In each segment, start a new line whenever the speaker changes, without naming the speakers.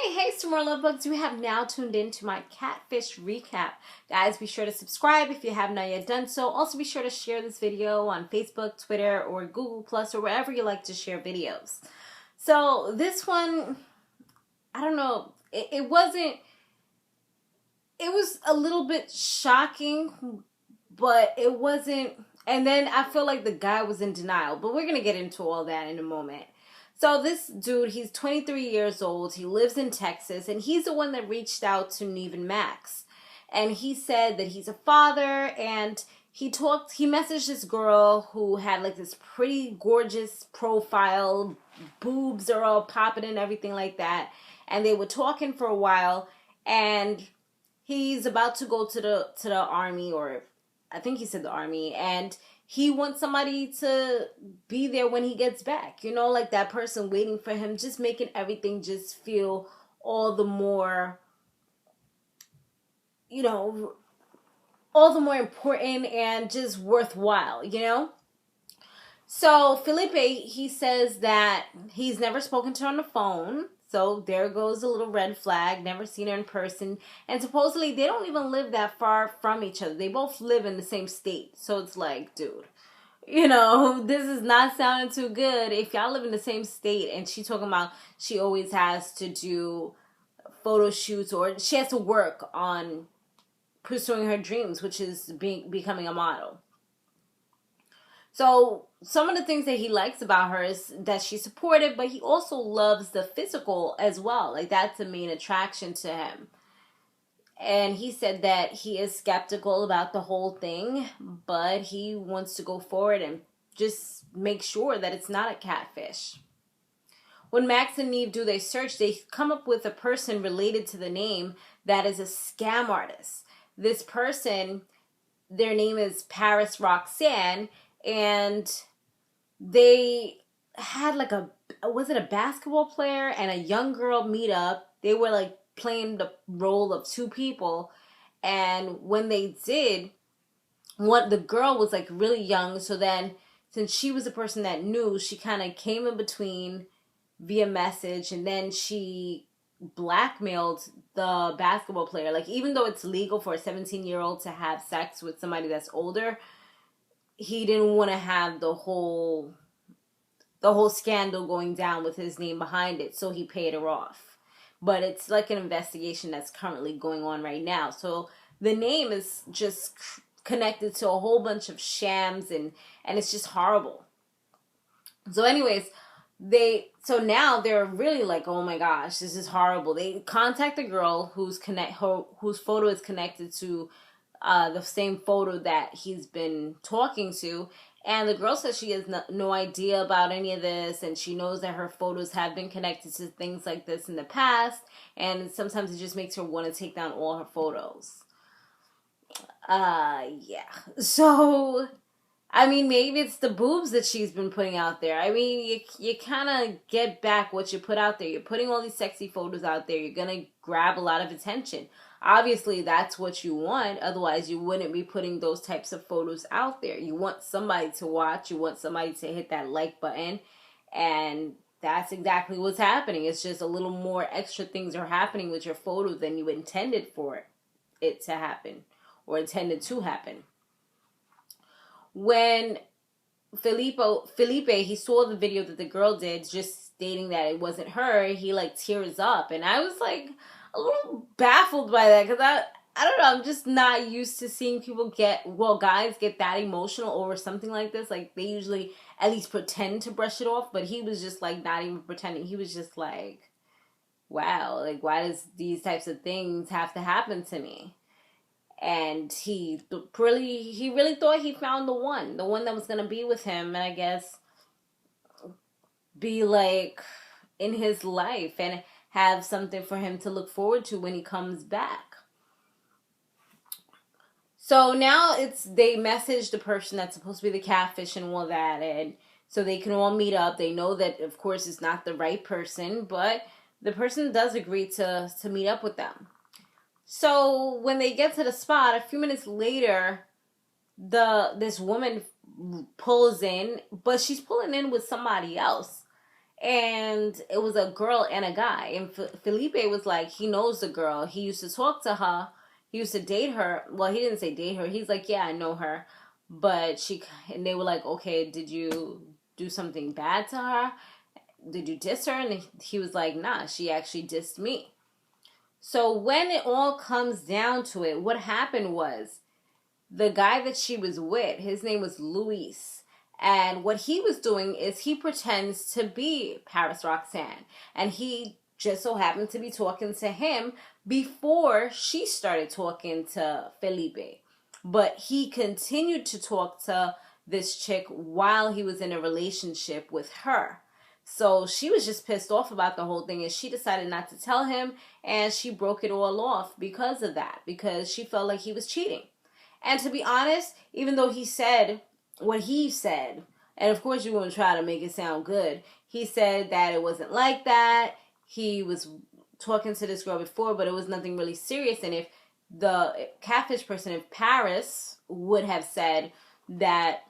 Hey, Samore Love Bugs, you have now tuned in to my Catfish recap. Guys, be sure to subscribe if you have not yet done so. Also, be sure to share this video on Facebook, Twitter, or Google Plus, or wherever you like to share videos. So, this one, I don't know, it was a little bit shocking, but it wasn't, and then I feel like the guy was in denial, but we're going to get into all that in a moment. So this dude, he's 23 years old. He lives in Texas, and he's the one that reached out to Neve and Max. And he said that he's a father, and he messaged this girl who had like this pretty gorgeous profile, boobs are all popping and everything like that. And they were talking for a while, and he's about to go to the army, or I think he said the army, and he wants somebody to be there when he gets back. You know, like that person waiting for him, just making everything just feel all the more, you know, all the more important and just worthwhile, you know? So Felipe, he says that he's never spoken to her on the phone. So there goes a little red flag, never seen her in person. And supposedly they don't even live that far from each other. They both live in the same state. So it's like, dude, you know, this is not sounding too good. If y'all live in the same state and she talking about she always has to do photo shoots or she has to work on pursuing her dreams, which is becoming a model. So some of the things that he likes about her is that she's supportive, but he also loves the physical as well. Like that's the main attraction to him. And he said that he is skeptical about the whole thing, but he wants to go forward and just make sure that it's not a catfish. When Max and Neve do their search, they come up with a person related to the name that is a scam artist. This person, their name is Paris Roxanne, and they had like was it a basketball player and a young girl meet up? They were like playing the role of two people, and when they did, the girl was like really young, so then since she was the person that knew, she kind of came in between via message, and then she blackmailed the basketball player. Like, even though it's legal for a 17-year-old to have sex with somebody that's older, he didn't want to have the whole scandal going down with his name behind it, so he paid her off. But it's like an investigation that's currently going on right now. So the name is just connected to a whole bunch of shams, and it's just horrible. So anyways, now they're really like, oh my gosh, this is horrible. They contact the girl whose photo is connected to the same photo that he's been talking to, and the girl says she has no idea about any of this, and she knows that her photos have been connected to things like this in the past, and sometimes it just makes her want to take down all her photos. Yeah. So, I mean, maybe it's the boobs that she's been putting out there. I mean, you kind of get back what you put out there. You're putting all these sexy photos out there. You're going to grab a lot of attention. Obviously, that's what you want. Otherwise, you wouldn't be putting those types of photos out there. You want somebody to watch. You want somebody to hit that like button. And that's exactly what's happening. It's just a little more extra things are happening with your photo than you intended for it to happen or intended to happen. When Felipe, he saw the video that the girl did, just stating that it wasn't her, he like tears up. And I was like a little baffled by that, because I don't know, I'm just not used to seeing people guys get that emotional over something like this. Like, they usually at least pretend to brush it off, but he was just like not even pretending. He was just like, wow, like, why does these types of things have to happen to me? And he really thought he found the one that was going to be with him, and I guess be like in his life and have something for him to look forward to when he comes back. So now they message the person that's supposed to be the catfish and all that, and so they can all meet up. They know that, of course, it's not the right person, but the person does agree to meet up with them. So when they get to the spot, a few minutes later, this woman pulls in, but she's pulling in with somebody else. And it was a girl and a guy. And Felipe was like, he knows the girl. He used to talk to her. He used to date her. Well, he didn't say date her. He's like, yeah, I know her. But and they were like, okay, did you do something bad to her? Did you diss her? And he was like, nah, she actually dissed me. So when it all comes down to it, what happened was the guy that she was with, his name was Luis. And what he was doing is he pretends to be Paris Roxanne. And he just so happened to be talking to him before she started talking to Felipe. But he continued to talk to this chick while he was in a relationship with her. So she was just pissed off about the whole thing, and she decided not to tell him, and she broke it all off because of that, because she felt like he was cheating. And to be honest, even though he said what he said, and of course you're going to try to make it sound good, he said that it wasn't like that. He was talking to this girl before, but it was nothing really serious. And if the catfish person, if Paris would have said that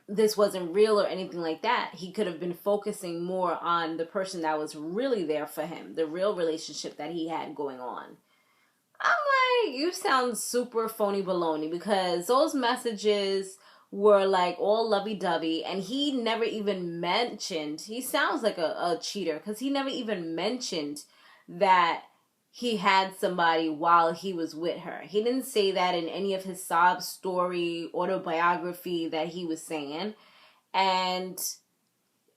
this wasn't real or anything like that, he could have been focusing more on the person that was really there for him, the real relationship that he had going on. I'm like, you sound super phony baloney, because those messages were like all lovey-dovey, and he never even mentioned, he sounds like a cheater, because he never even mentioned that he had somebody while he was with her. He didn't say that in any of his sob story, autobiography that he was saying. And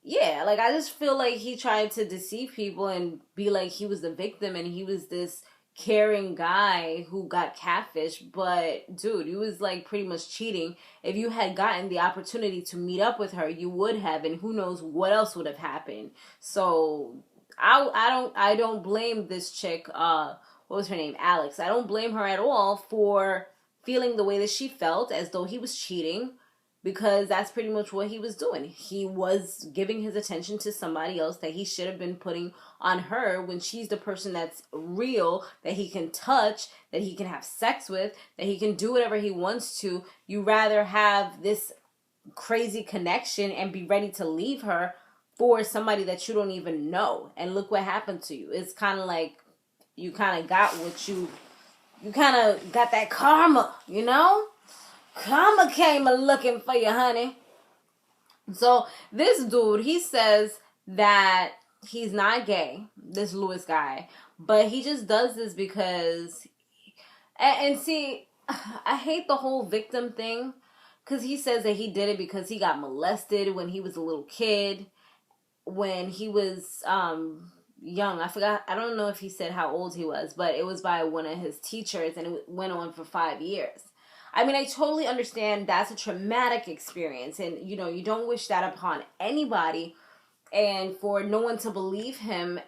yeah, like, I just feel like he tried to deceive people and be like he was the victim and he was this caring guy who got catfish. But dude, you was like pretty much cheating. If you had gotten the opportunity to meet up with her, you would have, and who knows what else would have happened. So I don't blame this chick, what was her name, Alex. I don't blame her at all for feeling the way that she felt, as though he was cheating, because that's pretty much what he was doing. He was giving his attention to somebody else that he should have been putting on her, when she's the person that's real, that he can touch, that he can have sex with, that he can do whatever he wants to. You rather have this crazy connection and be ready to leave her for somebody that you don't even know. And look what happened to you. It's kind of like you kind of got what you kind of got that karma, you know? Karma came looking for you, honey. So this dude, he says that he's not gay, this Lewis guy, but he just does this because, and see, I hate the whole victim thing, because he says that he did it because he got molested when he was a little kid, when he was young. I forgot, I don't know if he said how old he was, but it was by one of his teachers, and it went on for 5 years. I mean, I totally understand that's a traumatic experience, and you know, you don't wish that upon anybody. And for no one to believe him,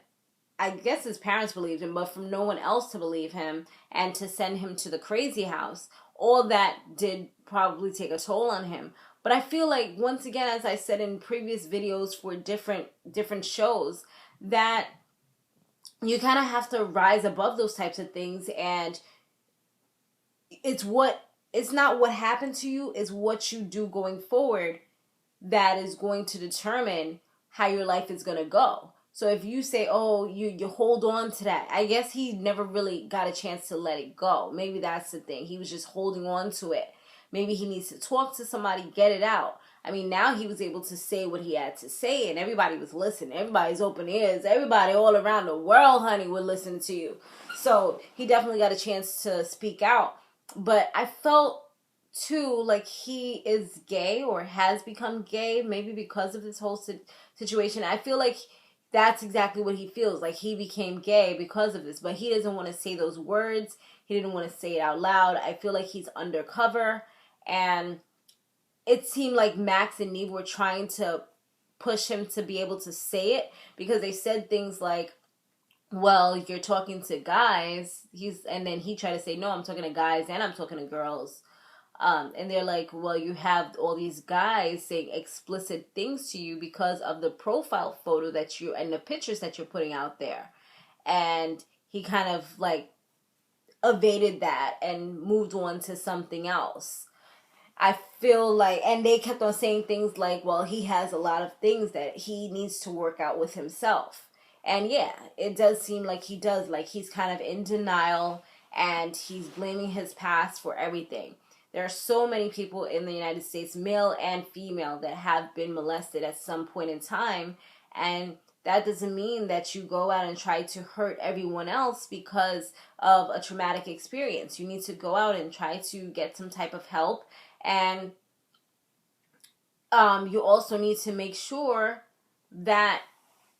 I guess his parents believed him, but from no one else to believe him and to send him to the crazy house, all that did probably take a toll on him. But I feel like, once again, as I said in previous videos for different shows, that you kind of have to rise above those types of things, and it's not what happened to you, it's what you do going forward that is going to determine how your life is going to go. So if you say, oh, you hold on to that, I guess he never really got a chance to let it go. Maybe that's the thing. He was just holding on to it. Maybe he needs to talk to somebody, get it out. I mean, now he was able to say what he had to say, and everybody was listening. Everybody's open ears. Everybody all around the world, honey, would listen to you. So he definitely got a chance to speak out. But I felt, too, like he is gay or has become gay, maybe because of this whole situation. I feel like that's exactly what he feels, like he became gay because of this. But he doesn't want to say those words. He didn't want to say it out loud. I feel like he's undercover. And it seemed like Max and Neve were trying to push him to be able to say it, because they said things like, well, you're talking to guys. And then he tried to say, no, I'm talking to guys and I'm talking to girls. And they're like, well, you have all these guys saying explicit things to you because of the profile photo that you, and the pictures that you're putting out there. And he kind of like evaded that and moved on to something else. I feel like, and they kept on saying things like, well, he has a lot of things that he needs to work out with himself. And yeah, it does seem like he does. Like he's kind of in denial and he's blaming his past for everything. There are so many people in the United States, male and female, that have been molested at some point in time. And that doesn't mean that you go out and try to hurt everyone else because of a traumatic experience. You need to go out and try to get some type of help. And you also need to make sure that,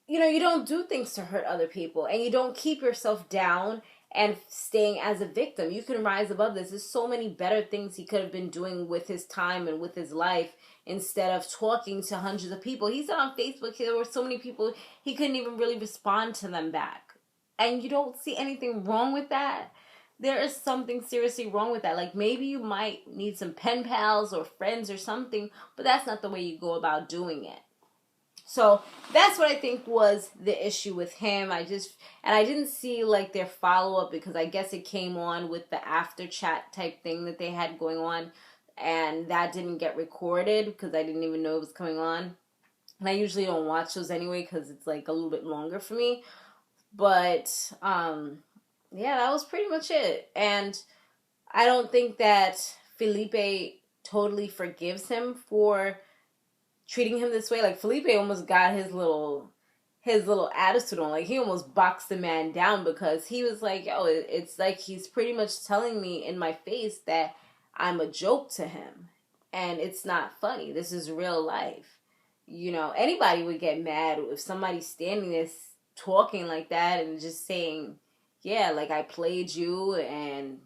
you know, you don't do things to hurt other people and you don't keep yourself down and staying as a victim. You can rise above this. There's so many better things he could have been doing with his time and with his life instead of talking to hundreds of people. He said on Facebook there were so many people he couldn't even really respond to them back. And you don't see anything wrong with that. There is something seriously wrong with that. Like maybe you might need some pen pals or friends or something, but that's not the way you go about doing it. So that's what I think was the issue with him. I didn't see like their follow-up because I guess it came on with the after chat type thing that they had going on, and that didn't get recorded because I didn't even know it was coming on. And I usually don't watch those anyway because it's like a little bit longer for me. But yeah, that was pretty much it. And I don't think that Felipe totally forgives him for treating him this way. Like Felipe almost got his little attitude on. Like he almost boxed the man down because he was like, yo, it's like he's pretty much telling me in my face that I'm a joke to him. And it's not funny. This is real life. You know, anybody would get mad if somebody's standing there talking like that and just saying, yeah, like I played you and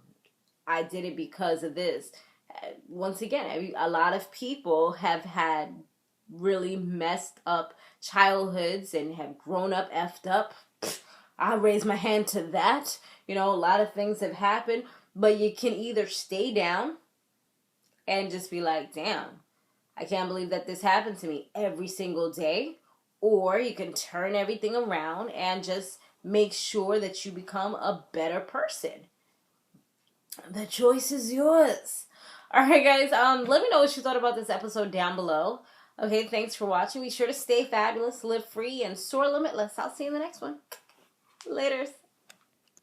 I did it because of this. Once again, a lot of people have had really messed up childhoods and have grown up effed up. I raise my hand to that. You know, a lot of things have happened, but you can either stay down and just be like, damn, I can't believe that this happened to me every single day, or you can turn everything around and just make sure that you become a better person. The choice is yours. Alright guys, let me know what you thought about this episode down below. Okay, thanks for watching. Be sure to stay fabulous, live free, and soar limitless. I'll see you in the next one. Laters.